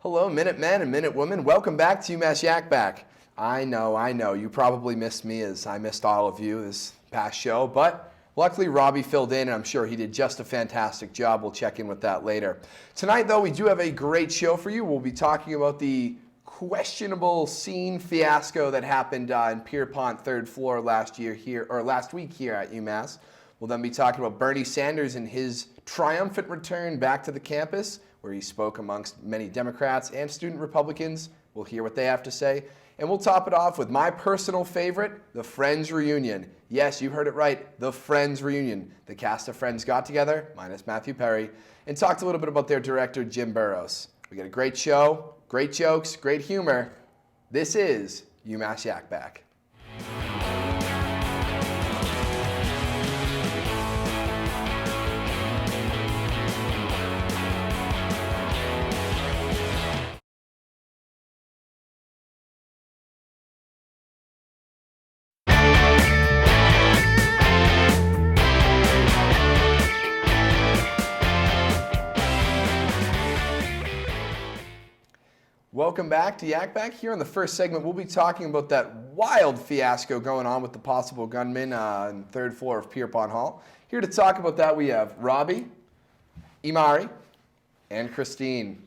Hello, Minutemen and Minutewomen. Welcome back to UMass Yak Back. I know. You probably missed me as I missed all of you this past show, but luckily Robbie filled in, and I'm sure he did just a fantastic job. We'll check in with that later. Tonight, though, we do have a great show for you. We'll be talking about the questionable scene fiasco that happened in Pierpont third floor last week here at UMass. We'll then be talking about Bernie Sanders and his triumphant return back to the campus, where he spoke amongst many Democrats and student Republicans. We'll hear what they have to say. And we'll top it off with my personal favorite, the Friends Reunion. Yes, you heard it right, the Friends Reunion. The cast of Friends got together, minus Matthew Perry, and talked a little bit about their director, Jim Burrows. We got a great show, great jokes, great humor. This is UMass Yak Back. Welcome back to Yak Back. Here in the first segment, we'll be talking about that wild fiasco going on with the possible gunman on the third floor of Pierpont Hall. Here to talk about that, we have Robbie, Imari, and Christine.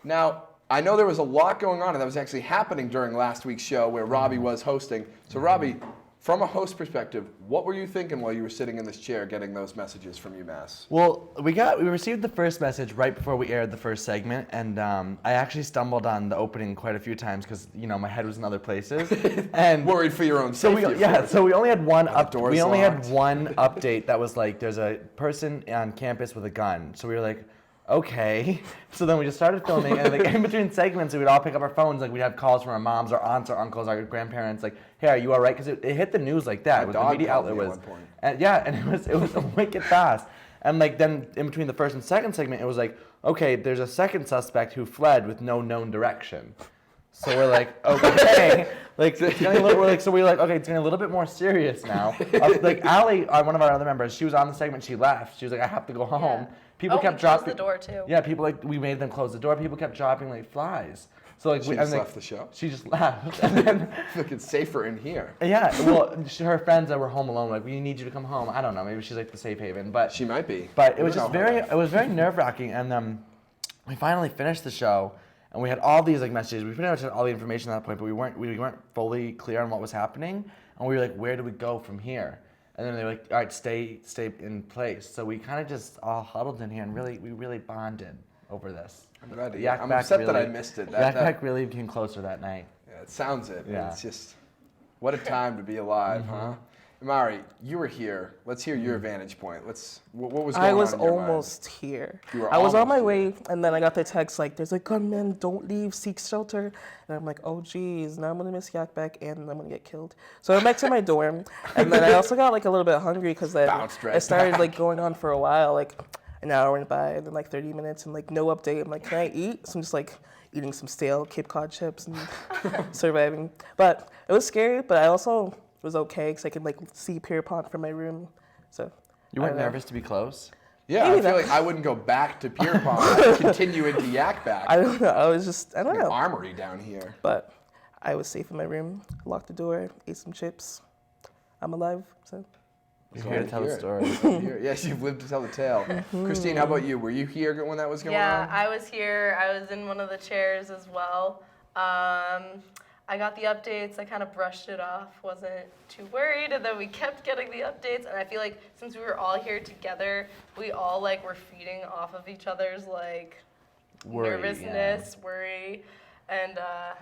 Now, I know there was a lot going on, and that was actually happening during last week's show where Robbie was hosting. So, Robbie, from a host perspective, what were you thinking while you were sitting in this chair getting those messages from UMass? Well, we received the first message right before we aired the first segment, and I actually stumbled on the opening quite a few times because my head was in other places. And worried for your own safety. So we only had one had one update that was like there's a person on campus with a gun. So we were like, okay. So then we just started filming, and like in between segments, we would all pick up our phones. Like we'd have calls from our moms, our aunts, our uncles, our grandparents. Like, hey, are you all right? Because it hit the news like that. My the media outlet was, and it was wicked fast. And like then in between the first and second segment, it was like, okay, there's a second suspect who fled with no known direction. So we're like, okay, like it's getting a little. Okay, it's getting a little bit more serious now. Like Allie, one of our other members, she was on the segment. She left. She was like, I have to go home. Yeah. People kept dropping the door too. Yeah, people we made them close the door. People kept dropping like flies. So like she just left the show. She just left, and then look, it's safer in here. Yeah, well, her friends that were home alone were like, we need you to come home. I don't know, maybe she's like the safe haven, but she might be. But it was just very nerve-wracking, and we finally finished the show. And we had all these like messages. We pretty much had all the information at that point, but we weren't fully clear on what was happening. And we were like, where do we go from here? And then they were like, all right, stay in place. So we kind of just all huddled in here and we really bonded over this. I'm upset that I missed it. Yak Back really came closer that night. Yeah, it sounds it. Yeah. It's just, what a time to be alive, huh? Mari, you were here. Let's hear your vantage point. What was going on in your mind? I was almost here. I was on my way, and then I got the text like, "There's a gunman. Don't leave. Seek shelter." And I'm like, "Oh geez, now I'm gonna miss Yak Back, and I'm gonna get killed." So I went back to my dorm, and then I also got like a little bit hungry because it started like going on for a while. Like an hour went by, and then like 30 minutes, and like no update. I'm like, "Can I eat?" So I'm just like eating some stale Cape Cod chips and surviving. But it was scary. But I also was okay because I could like see Pierpont from my room. So you weren't nervous to be close? Yeah, maybe I feel like I wouldn't go back to Pierpont. I'd continue into Yak Back. I don't know. I don't know. Armory down here. But I was safe in my room. Locked the door. Ate some chips. I'm alive. So. You're here to tell the story. Yes, you've lived to tell the tale. Christine, how about you? Were you here when that was going on? Yeah, I was here. I was in one of the chairs as well. I got the updates, I kind of brushed it off, wasn't too worried, and then we kept getting the updates, and I feel like since we were all here together, we all like were feeding off of each other's like nervousness, worry, and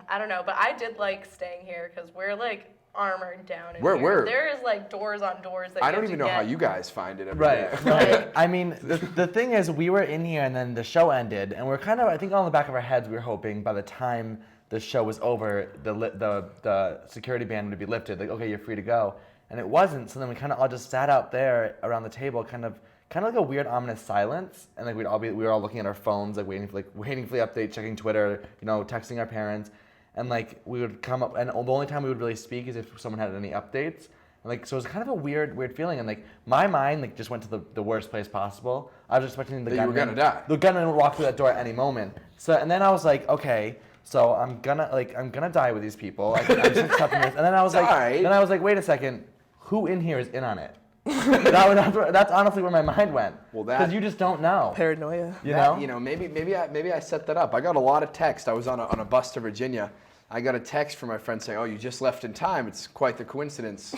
I don't know, but I did like staying here because we're like armored down in here. There is like doors on doors that I don't even know how you guys find it every day. Right. I mean, the thing is, we were in here and then the show ended, and we're kind of, I think on the back of our heads, we were hoping by the time the show was over, the security ban would be lifted. Like, okay, you're free to go. And it wasn't, so then we kind of all just sat out there around the table, kind of like a weird ominous silence, and like we were all looking at our phones, like waiting for the update, checking Twitter, texting our parents, and like we would come up, and the only time we would really speak is if someone had any updates. And like, so it was kind of a weird feeling, and like my mind like just went to the worst place possible. I was expecting the gunman would walk through that door at any moment. So and then I was like, okay, so I'm gonna die with these people. I'm just accepting this. And then I was like, wait a second, who in here is in on it? That's honestly where my mind went. Well, because you just don't know. Paranoia. Maybe I set that up. I got a lot of text. I was on a bus to Virginia. I got a text from my friend saying, "Oh, you just left in time. It's quite the coincidence."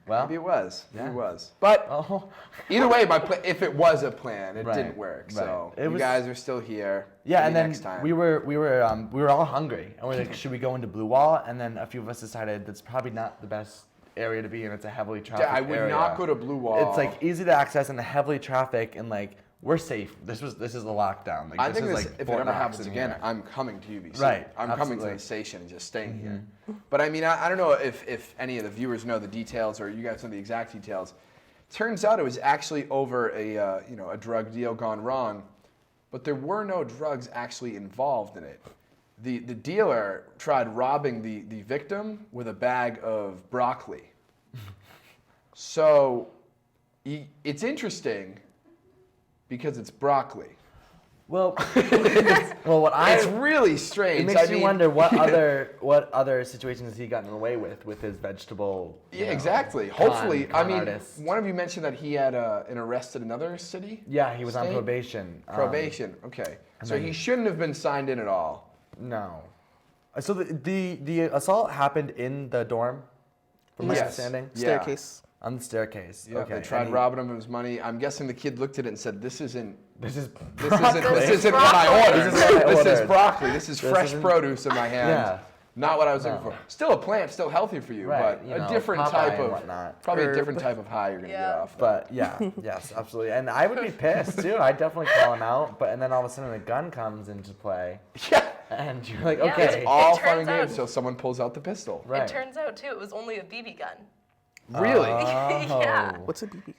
Well, maybe it was. Yeah. Maybe it was. But either way, if it was a plan, it Right, didn't work. right. So It you was- guys are still here. Yeah, Maybe and then next time. we were all hungry, and we're like, should we go into Blue Wall? And then a few of us decided that's probably not the best area to be in. It's a heavily trafficked I would area. not go to Blue Wall. It's like easy to access and the heavily traffic, and like we're safe. This is a lockdown. Like, I think is this, like if it Fort ever Knox happens in again, here. I'm coming to UBC. Right, I'm coming to absolutely. the station and just staying here. But I mean, I don't know if any of the viewers know the details or you guys know the exact details. Turns out it was actually over a drug deal gone wrong, but there were no drugs actually involved in it. The dealer tried robbing the victim with a bag of broccoli. So it's interesting because it's broccoli. Well, It's really strange. It makes I you mean, wonder what other situations has he gotten away with his vegetable. Yeah, exactly. Hopefully, con I mean, artist. one of you mentioned that he had an arrest in another city. Yeah, he was on State? probation. Probation. Okay, so then- he shouldn't have been signed in at all. No. So the assault happened in the dorm, from my Yes. understanding. Yeah. Staircase. On the staircase. Yeah, Okay. they tried and he- robbing him of his money. I'm guessing the kid looked at it and said, "This isn't. This is This isn't what I broccoli. ordered. This is what I This is ordered. broccoli. This is fresh isn't- produce in my hand. Yeah. Not what I was looking No. for. Still a plant, still healthy for you, Right, but you a know, different Popeye type and of, whatnot. probably a Herb. different type of high you're gonna get Yeah. off. But yeah, yes, absolutely. And I would be pissed too. I'd definitely call him out. But and then all of a sudden a gun comes into play, Yeah. and you're like, Yeah, okay, It All fun turns and games out- until someone pulls out the pistol. right. It turns out too, it was only a BB gun. Really? Yeah. What's a BB?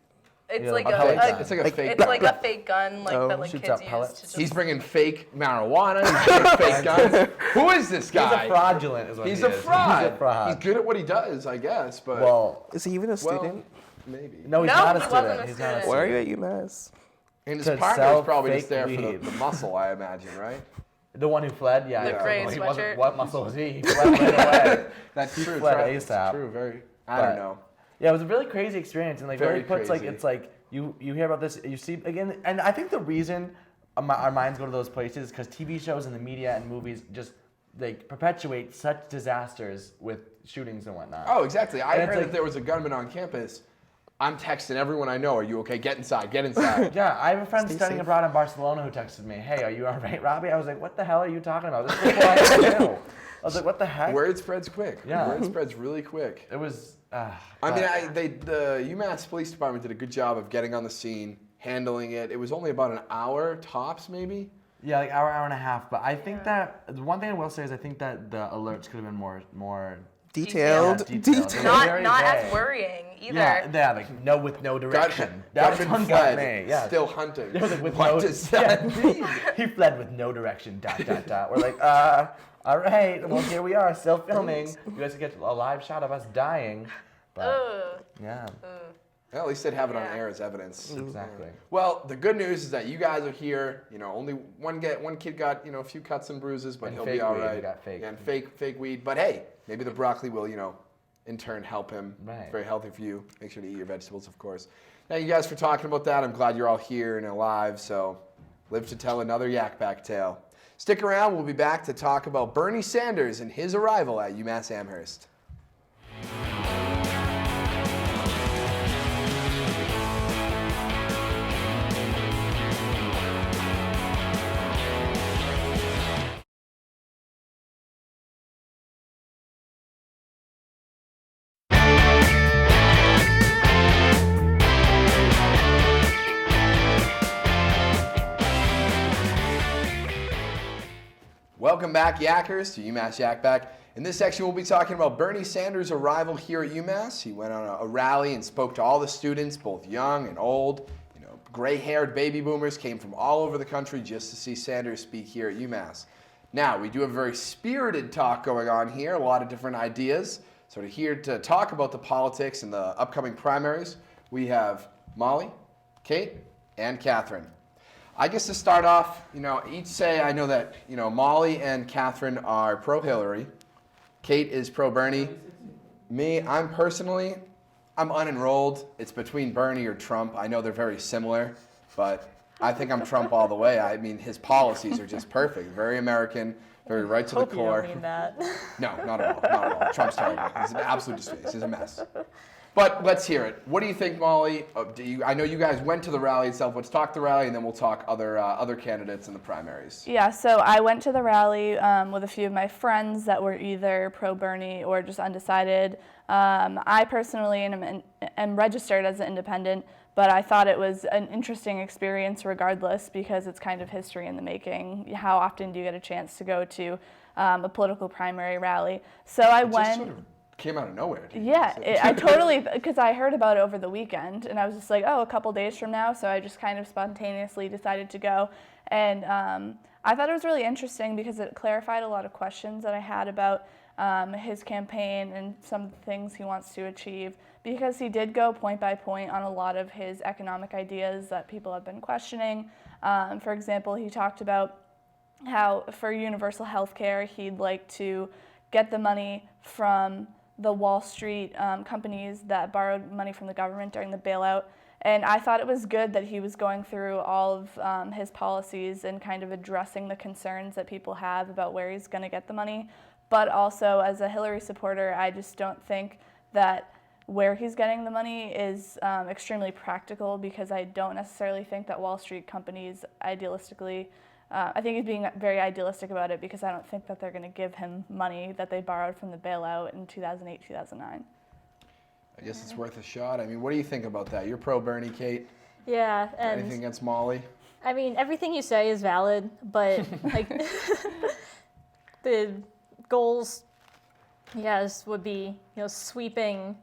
It's Yeah, like like a, pellet a- gun. It's like a fake it's gun. like a fake gun, like Oh. that like Shoots kids out use pellets. to just. He's bringing fake marijuana. He's bringing fake guns. Who is this He's guy? a fraudulent, is what He's he a is. fraud. He's a fraud. He's good at what he does, I guess. But Well, Is he even a student? maybe. no, he's No, not a he student. wasn't a He's not a student. Why are student. you at UMass? And his To partner sell was probably just fake there for weed. the muscle, I imagine, right? The one who fled, yeah. The yeah. gray Well, he wasn't. sweatshirt. What muscle was he? He fled right away. That's He true. fled Travis. ASAP. True. Very. I But- don't know. Yeah, it was a really crazy experience, and like Very really puts crazy. like it's like you hear about this, you see again, and I think the reason our minds go to those places because TV shows and the media and movies just like perpetuate such disasters with shootings and whatnot. Oh, exactly. I And it's heard like- that there was a gunman on campus. I'm texting everyone I know. Are you okay? Get inside. Get inside. Yeah, I have a friend Stay studying safe. abroad in Barcelona who texted me, "Hey, are you all right, Robbie?" I was like, "What the hell are you talking about?" This is before I even knew. I was like, "What the heck?" Word spreads quick. Yeah. Word spreads really quick. It was. I mean, the UMass Police Department did a good job of getting on the scene, handling it. It was only about an hour tops, maybe. Yeah, like hour and a half. But I think that the one thing I will say is I think that the alerts could have been more. Detailed. Yeah, detailed. Detailed. not Very not as vague. worrying either. Yeah, like no with no direction. That Gunman one got fled. me. Yeah. Still hunting. It was like with What no. does that mean? He fled with no direction. Dot dot dot. We're like, all right. Well, here we are, still filming. You guys can get a live shot of us dying. But Ugh. yeah, Well, at least they'd have it on Yeah. air as evidence. exactly. Well, the good news is that you guys are here. You know, only one kid got a few cuts and bruises, but And he'll fake be all weed. right. He got fake. Yeah, and fake weed. But hey, maybe the broccoli will in turn help him. Right. Very healthy for you. Make sure to eat your vegetables, of course. Thank you guys for talking about that. I'm glad you're all here and alive. So, live to tell another Yak Back tale. Stick around. We'll be back to talk about Bernie Sanders and his arrival at UMass Amherst. Welcome back, Yackers, to UMass Yak Back. In this section, we'll be talking about Bernie Sanders' arrival here at UMass. He went on a rally and spoke to all the students, both young and old. Gray-haired baby boomers came from all over the country just to see Sanders speak here at UMass. Now, we do have a very spirited talk going on here, a lot of different ideas. So here to talk about the politics and the upcoming primaries, we have Molly, Kate, and Catherine. I guess to start off, each say, I know that, Molly and Catherine are pro-Hillary. Kate is pro-Bernie. Me, I'm unenrolled. It's between Bernie or Trump. I know they're very similar, but I think I'm Trump all the way. I mean, his policies are just perfect. Very American, very right to the Hope you core. don't mean that. No, not at all. Not at all. Trump's terrible. He's an absolute disgrace. He's a mess. But let's hear it. What do you think, Molly? I know you guys went to the rally itself. Let's talk the rally, and then we'll talk other candidates in the primaries. Yeah, so I went to the rally with a few of my friends that were either pro-Bernie or just undecided. I personally am registered as an independent, but I thought it was an interesting experience regardless because it's kind of history in the making. How often do you get a chance to go to a political primary rally? So I went. Just sort of came out of nowhere. Yeah, I totally, because I heard about it over the weekend, and I was just like, oh, a couple days from now, so I just kind of spontaneously decided to go. And I thought it was really interesting because it clarified a lot of questions that I had about his campaign and some of the things he wants to achieve, because he did go point by point on a lot of his economic ideas that people have been questioning. For example, he talked about how for universal health care, he'd like to get the money from the Wall Street companies that borrowed money from the government during the bailout. And I thought it was good that he was going through all of his policies and kind of addressing the concerns that people have about where he's going to get the money. But also, as a Hillary supporter, I just don't think that where he's getting the money is extremely practical, because I don't necessarily think that Wall Street companies idealistically I think he's being very idealistic about it, because I don't think that they're going to give him money that they borrowed from the bailout in 2008, 2009. I guess it's worth a shot. I mean, what do you think about that? You're pro-Bernie, Kate. Yeah, and Anything against Molly? I mean, everything you say is valid, but like the goals, yes, would be sweeping,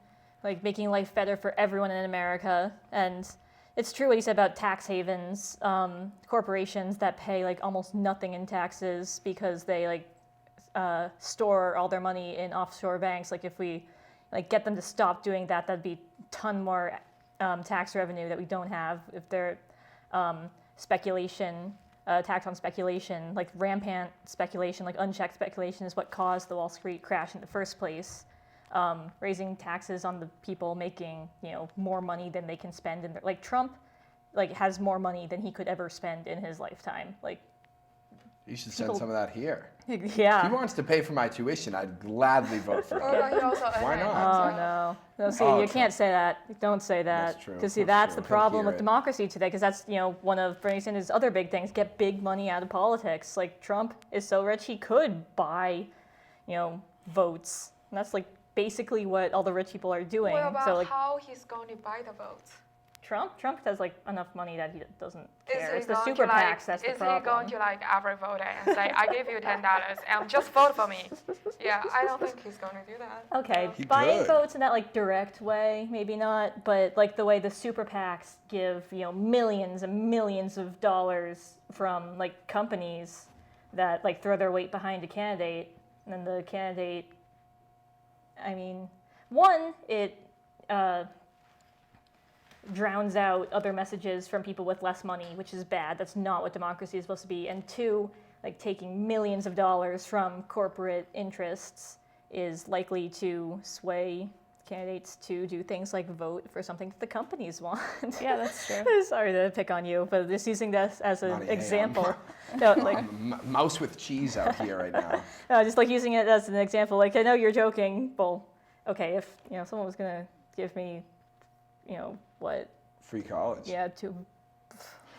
like making life better for everyone in America. And it's true what you said about tax havens, corporations that pay like almost nothing in taxes because they store all their money in offshore banks. Like if we get them to stop doing that, that'd be a ton more tax revenue that we don't have. If they're speculation, tax on speculation, like rampant speculation, like unchecked speculation is what caused the Wall Street crash in the first place. Raising taxes on the people making more money than they can spend in their, Trump has more money than he could ever spend in his lifetime. You should send some of that here. Yeah. If he wants to pay for my tuition, I'd gladly vote for him. Why not? No, see, you can't say that. Don't say that. That's true. Because see, That's that's true. the He'll problem hear with it. democracy today. Because that's one of Bernie Sanders' other big things: get big money out of politics. Like Trump is so rich he could buy, votes. And that's basically what all the rich people are doing. What about So how he's going to buy the votes? Trump has enough money that he doesn't care. Is It's he the going super to PACs that's the Is he problem. going to every voter and say, "I give you $10 and just vote for me"? Yeah, I don't think he's going to do that. Okay, He buying could. votes in that direct way, maybe not, but the way the super PACs give millions and millions of dollars from companies that throw their weight behind a candidate, and then the candidate, I mean, one, it drowns out other messages from people with less money, which is bad. That's not what democracy is supposed to be. And two, taking millions of dollars from corporate interests is likely to sway candidates to do things like vote for something that the companies want. Yeah, that's true. Sorry to pick on you, but just using this as an Honey, hey, example. No, I'm a mouse with cheese out here right now. no, just using it as an example. I know you're joking. Well, okay, if someone was gonna give me, what? Free college. Yeah, to.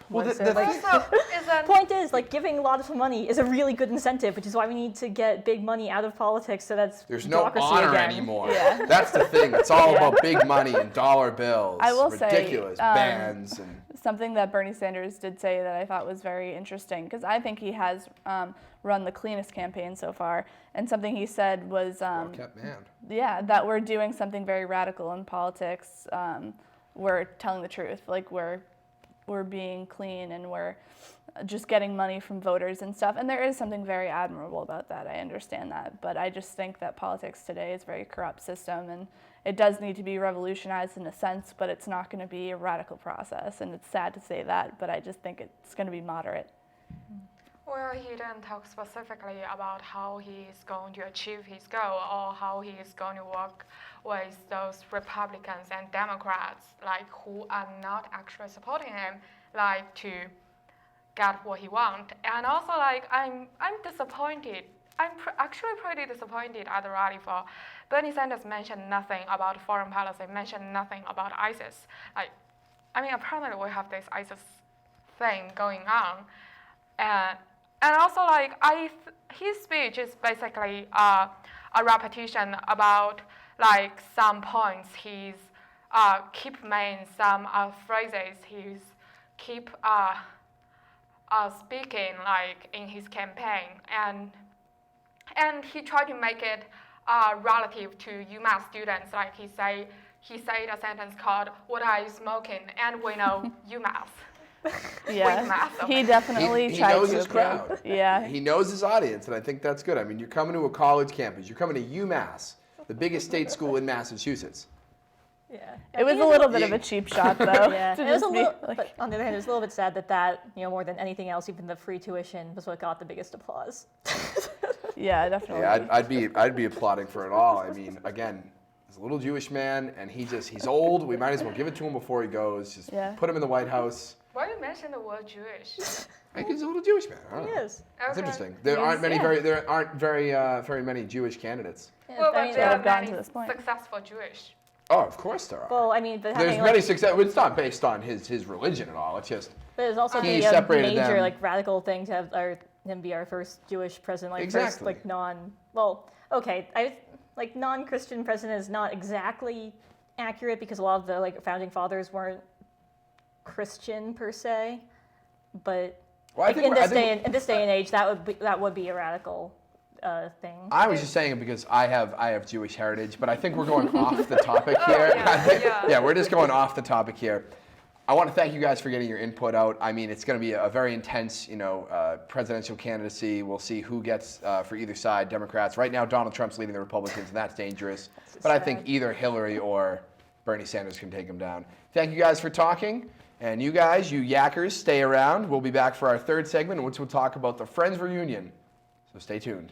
Well, what's the it, like- Also, isn't Point is, giving a lot of money is a really good incentive, which is why we need to get big money out of politics. So that's There's no democracy honor again. anymore. Yeah. That's the thing. It's all Yeah. about big money and dollar bills. I will say, ridiculous bands and Something that Bernie Sanders did say that I thought was very interesting, because I think he has run the cleanest campaign so far. And something he said was, well-kept man. yeah, that we're doing something very radical in politics. We're telling the truth, we're being clean and we're just getting money from voters and stuff. And there is something very admirable about that. I understand that. But I just think that politics today is a very corrupt system, and it does need to be revolutionized in a sense, but it's not going to be a radical process. And it's sad to say that, but I just think it's going to be moderate. Well, he didn't talk specifically about how he is going to achieve his goal or how he is going to work with those Republicans and Democrats, like who are not actually supporting him, like to get what he wants. And also, like I'm disappointed. I'm actually pretty disappointed at the rally for Bernie Sanders mentioned nothing about foreign policy, mentioned nothing about ISIS. Like, I mean, apparently we have this ISIS thing going on. And also, like, his speech is basically a repetition about, like, some points he's keep making, some phrases he's keep speaking, like, in his campaign. And he tried to make it relative to UMass students. Like, he said a sentence called, "What are you smoking?" And we know UMass. Yeah, he definitely he tried knows to his appeal. crowd. Yeah. He knows his audience, and I think that's good. I mean, you're coming to a college campus. You're coming to UMass, the biggest state school in Massachusetts. Yeah. It was a little bit of a cheap shot, though. Yeah, to it was a just be, little, like- but on the other hand, it was a little bit sad that more than anything else, even the free tuition was what got the biggest applause. yeah, definitely. Yeah, I'd be applauding for it all. I mean, again, he's a little Jewish man, and he's old. We might as well give it to him before he goes. Just put him in the White House. Why do you mention the word Jewish? I think he's a little Jewish man. I don't He know. is. It's Okay. interesting. There aren't very many Jewish candidates. Yeah, Well, I but mean, there have are gotten many to this point. successful Jewish. Oh, of course there are. well, I mean, but There's having many like, success. It's not based on his religion at all. It's just but it's also He be a separated major them. like radical thing to have him be our first Jewish president, like first Exactly. like non-Christian president is not exactly accurate because a lot of the like founding fathers weren't Christian per se, but well, I think in we're- I this think in this day and age that would be a radical thing. I was just saying it because I have Jewish heritage, but I think we're going off the topic here. yeah. We're just going off the topic here. I want to thank you guys for getting your input out. I mean, it's going to be a very intense, presidential candidacy. We'll see who gets for either side, Democrats. Right now, Donald Trump's leading the Republicans, and that's dangerous. But I think either Hillary or Bernie Sanders can take him down. Thank you guys for talking. And you guys, you yackers, stay around. We'll be back for our third segment, in which we'll talk about the Friends reunion. So stay tuned.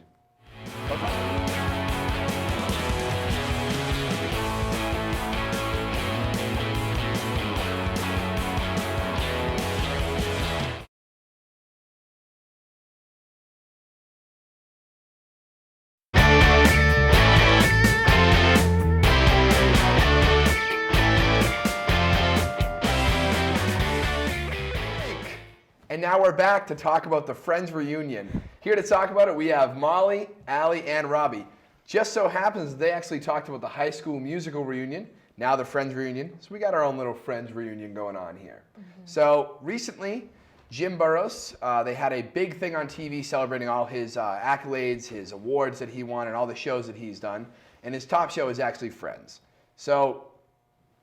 And now we're back to talk about the Friends reunion. Here to talk about it, we have Molly, Allie, and Robbie. Just so happens they actually talked about the high school musical reunion, now the Friends reunion. So we got our own little Friends reunion going on here. So recently, Jim Burrows, they had a big thing on TV celebrating all his accolades, his awards that he won, and all the shows that he's done. And his top show is actually Friends. So,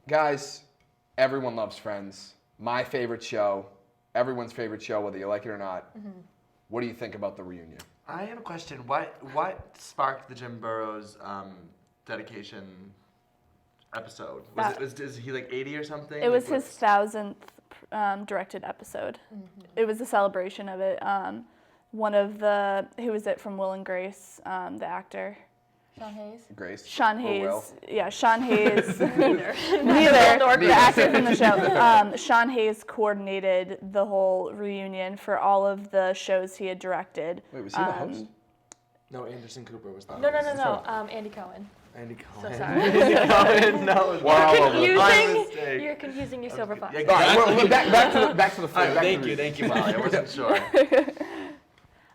guys, everyone loves Friends. My favorite show. Everyone's favorite show, whether you like it or not. What do you think about the reunion? I have a question. What sparked the Jim Burrows dedication episode? Is he like 80 or something? It was Like, his 1000th directed episode. It was a celebration of it. Who was it from Will and Grace, the actor? Sean Hayes. Grace? Sean Or Hayes. Will? Yeah, Sean Hayes. Neither. Neither. Nor The actor from the show. Sean Hayes coordinated the whole reunion for all of the shows he had directed. Wait, was he the host? No, Anderson Cooper was the No. Andy Cohen. Andy So Cohen. sorry. Andy Cohen. No, Wow. my mistake. You're confusing your silver fox. Yeah, All right, well, back to the Friends. back to the Thank you, Molly. I wasn't sure.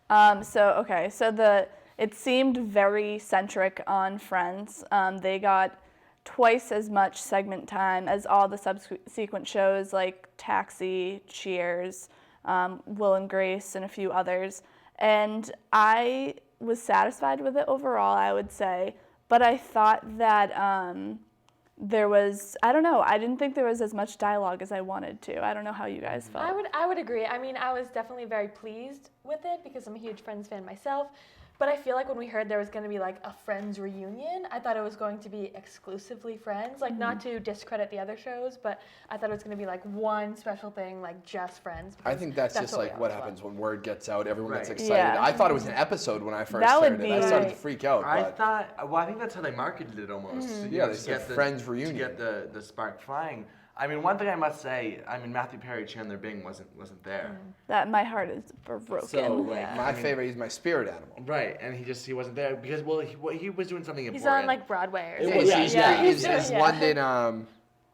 So it seemed very centric on Friends. They got twice as much segment time as all the subsequent shows like Taxi, Cheers, Will and Grace, and a few others. And I was satisfied with it overall, I would say. But I thought that there was, I don't know, I didn't think there was as much dialogue as I wanted to. I don't know how you guys felt. I would agree. I mean, I was definitely very pleased with it because I'm a huge Friends fan myself. But I feel like when we heard there was going to be like a Friends reunion, I thought it was going to be exclusively Friends. Like, not to discredit the other shows, but I thought it was going to be like one special thing, like just Friends. I think that's just what like we what always happens when word gets out. Everyone gets Right. excited. Yeah. I thought it was an episode when I first That would heard it. be- I started to Right. freak out. I But thought, well, I think that's how they marketed it almost. Yeah, they to said get the- Friends reunion. To get the spark flying. I mean, one thing I must say, I mean, Matthew Perry, Chandler Bing wasn't there. That my heart is broken. So, like, my favorite, he's my spirit animal. Right, and he wasn't there because, well, he was doing something He's important. on like Broadway or It something. was- He's, yeah. he's London,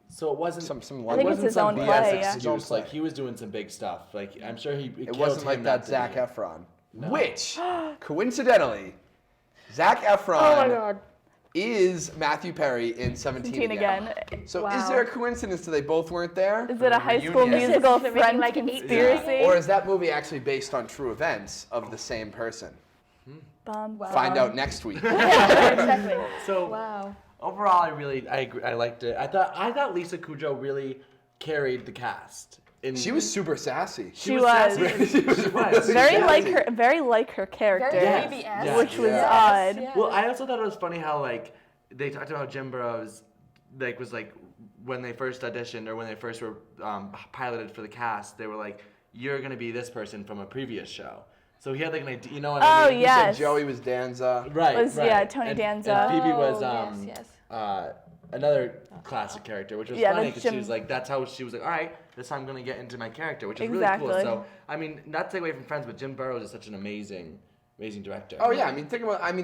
so it wasn't some I think London. it's wasn't his some own BS play, yeah. excuse. Like he was doing some big stuff. Like I'm sure It wasn't like that Zac Efron. Efron. No. Which, coincidentally, Zac Efron Oh my God. is Matthew Perry in 17 17 again. So Wow. is there a coincidence that they both weren't there? Is it a high school reunion. musical Is it making, Friends like, 8 conspiracy? Or is that movie actually based on true events of the same person? Bum. Find out next week. Exactly. So Wow. overall, I agree. I liked it. I thought Lisa Kudrow really carried the cast. She was super sassy. She was. sassy. She was She was. Very like her character, Very Yes. BBS. Yes. which was Yeah. odd. Yeah. Well, I also thought it was funny how like they talked about how Jim Burrows was like when they first auditioned or when they first were piloted for the cast, they were like, "You're gonna be this person from a previous show." So he had like an idea, you know what I Oh, mean? He said yes. Joey was Danza. Right. Was, right. yeah, Tony Danza. And Phoebe was Oh, yes. another classic character, which was Yeah, funny that's because she Jim- was like, that's how she was like, all right, this time I'm gonna get into my character, which is Exactly. really cool. So I mean, not to take away from Friends, but Jim Burrows is such an amazing director. Oh yeah,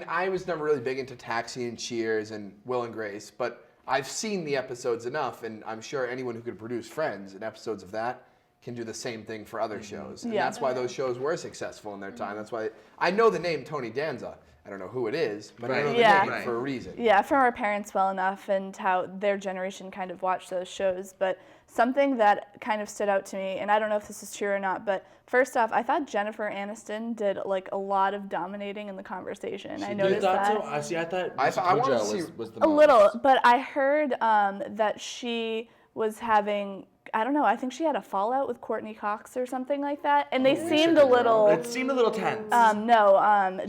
I was never really big into Taxi and Cheers and Will and Grace, but I've seen the episodes enough, and I'm sure anyone who could produce Friends and episodes of that can do the same thing for other shows. And Yeah. that's why those shows were successful in their time. That's why I know the name Tony Danza. I don't know who it is, but I Right. know the Yeah. name Right. for a reason. Yeah, from our parents well enough and how their generation kind of watched those shows. But something that kind of stood out to me, and I don't know if this is true or not, but first off, I thought Jennifer Aniston did like a lot of dominating in the conversation. I You noticed thought that. so? I thought I Lisa wanted to Kudrow see- was the A most. little, but I heard that she was having, I don't know, I think she had a fallout with Courtney Cox or something like that. And they seemed a little, It seemed a little tense.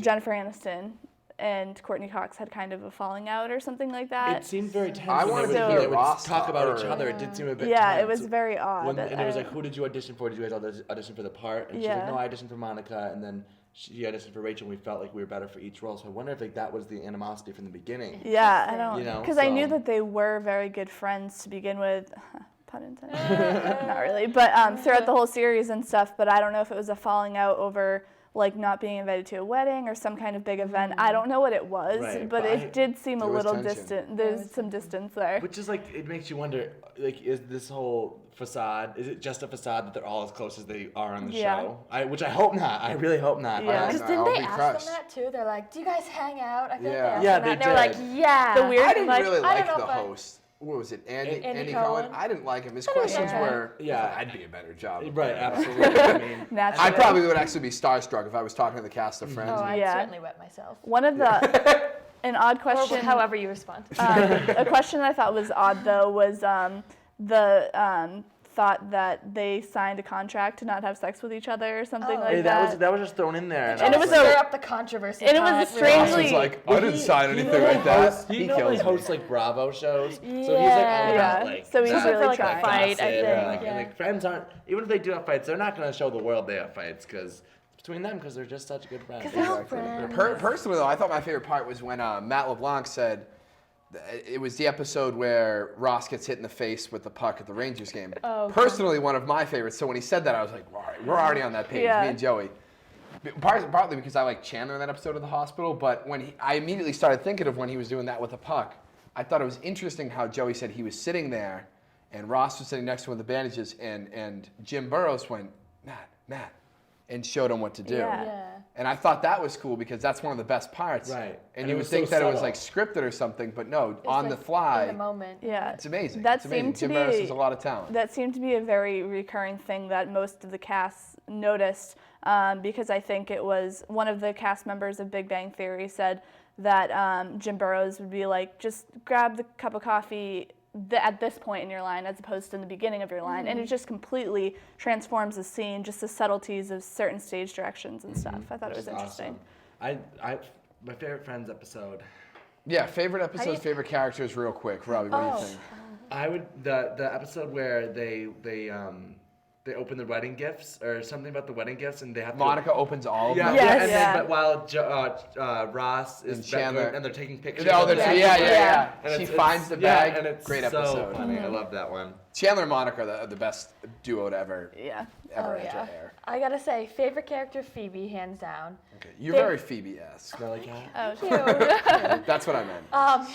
Jennifer Aniston and Courtney Cox had kind of a falling out or something like that. It seemed very tense. I when wanted they to would, hear they would Ross talk about each or- other. It did seem a bit Yeah, tense. it was very odd. And it was I- like, who did you audition for? Did you guys audition for the part? And she's Yeah. like, no, I auditioned for Monica, and then she auditioned for Rachel, and we felt like we were better for each role. So I wonder if like that was the animosity from the beginning. Yeah, I don't, You know, because I knew so- that they were very good friends to begin with. Pun intended. Not really, but throughout the whole series and stuff. But I don't know if it was a falling out over like not being invited to a wedding or some kind of big event. I don't know what it was, Right, but but it did seem a There was little tension. distant. There's some distance there. Which is like, it makes you wonder, like, is this whole facade, is it just a facade that they're all as close as they are on the Yeah. show? Which I hope not. I really hope not. Yeah. Because I'll didn't they be ask crushed. them that too? They're like, "Do you guys hang out?" I feel Yeah. like they asked Yeah, them they that. And they were like, did. "Yeah." The weird- I didn't Like, really I like don't know the if I- host. What was it, Andy Andy Cohen? Cohen? I didn't like him. His I didn't questions like him. were, Yeah. I'd be a better job. Right, absolutely. I mean, Naturally. I probably would actually be starstruck if I was talking to the cast of Friends. Oh, I'd Yeah. certainly wet myself. One of the an odd Or question. however you respond. A question that I thought was odd though was the thought that they signed a contract to not have sex with each other or something Oh. like hey, that. that was just thrown in there. And it was stir a- up the controversy. and it was Todd, a Ross strangely- was like, I didn't sign anything like that. He He normally kills me. hosts like Bravo shows, so he's like all Yeah. about like. So he's that, really for like trying. a fight, I gossip, think. and, Yeah. like friends aren't, even if they do have fights, they're not going to show the world they have fights because between them, because they're just such good friends. They're all friends. Personally, though, I thought my favorite part was when Matt LeBlanc said it was the episode where Ross gets hit in the face with the puck at the Rangers game. Oh, okay. Personally, one of my favorites. So when he said that, I was like, all right, we're already on that page, Yeah. me and Joey. Partly because I like Chandler in that episode of the hospital, but I immediately started thinking of when he was doing that with the puck. I thought it was interesting how Joey said he was sitting there, and Ross was sitting next to him with the bandages, and Jim Burrows went, Matt, and showed him what to do. Yeah. Yeah. And I thought that was cool because that's one of the best parts. Right. And And you it would was think so that it was subtle. like scripted or something, but no, It's on like the fly. In the moment. Yeah. It's amazing. That it's amazing. seemed to Jim be Burrows has a lot of talent. That seemed to be a very recurring thing that most of the cast noticed because I think it was one of the cast members of Big Bang Theory said that Jim Burrows would be like, just grab the cup of coffee at this point in your line as opposed to in the beginning of your line. And it just completely transforms the scene, just the subtleties of certain stage directions and stuff. I thought it was Which is interesting. awesome. My favorite Friends episode. Yeah, favorite episodes, favorite characters, real quick. Robbie, what do you think? I would the episode where they open the wedding gifts or something about the wedding gifts and they have Monica opens all of yeah, them. yeah, and Yeah. then, but while Ross is And Chandler. and they're taking pictures. Oh, of that's, them. yeah. And She it's- finds the yeah, bag. and it's Great so episode. funny. I love that one. Chandler and Monica are the best duo to ever Yeah. enter yeah. air. I gotta say, favorite character Phoebe, hands down. Okay. You're very Phoebe-esque. Smell like cat. Oh, Cute. That's what I meant.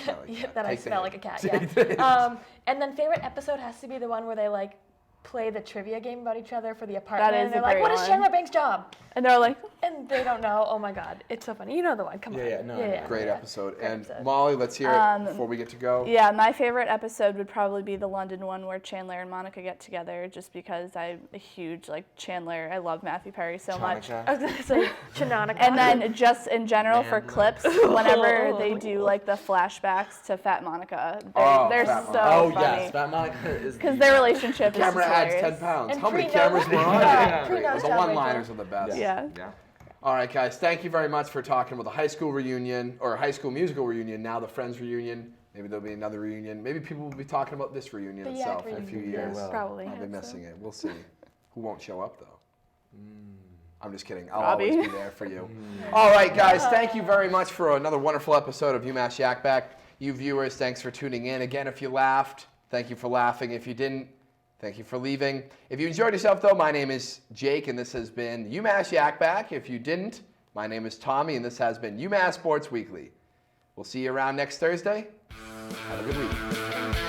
Smell like Yeah, cat. that I Take the smell hint. like a cat. Take the hint. Yeah. And then favorite episode has to be the one where they like play the trivia game about each other for the apartment. is and they're a like, great "What is one. Chandler Bing's job?" and they're like, And they don't know. Oh my God, it's so funny. You know the one. Come on. Yeah, no, I know. Great yeah. episode. Great And episode. Molly, let's hear it before we get to go. yeah, my favorite episode would probably be the London one where Chandler and Monica get together, just because I'm a huge Chandler. I love Matthew Perry so much. I was gonna say Chanonica. And then just in general for clips, whenever they do the flashbacks to Fat Monica, they're Fat so Monica. Oh funny. yes, Fat Monica is Because their relationship is Camera just adds hilarious. 10 pounds. And How many pre-nose- cameras were on? Yeah. Great. Pre-nose The job, one-liners are the best. Yeah. Yeah. All right, guys. Thank you very much for talking about the high school reunion or high school musical reunion. Now the Friends reunion. Maybe there'll be another reunion. Maybe people will be talking about this reunion The itself Yak in a few reunion. years. will. Probably. I'll be missing it. We'll see. Who won't show up though? I'm just kidding. I'll Robbie. always be there for you. All right, guys. Thank you very much for another wonderful episode of UMass Yak Back. You viewers, thanks for tuning in. Again, if you laughed, thank you for laughing. If you didn't, thank you for leaving. If you enjoyed yourself, though, my name is Jake, and this has been UMass Yak Back. If you didn't, my name is Tommy, and this has been UMass Sports Weekly. We'll see you around next Thursday. Have a good week.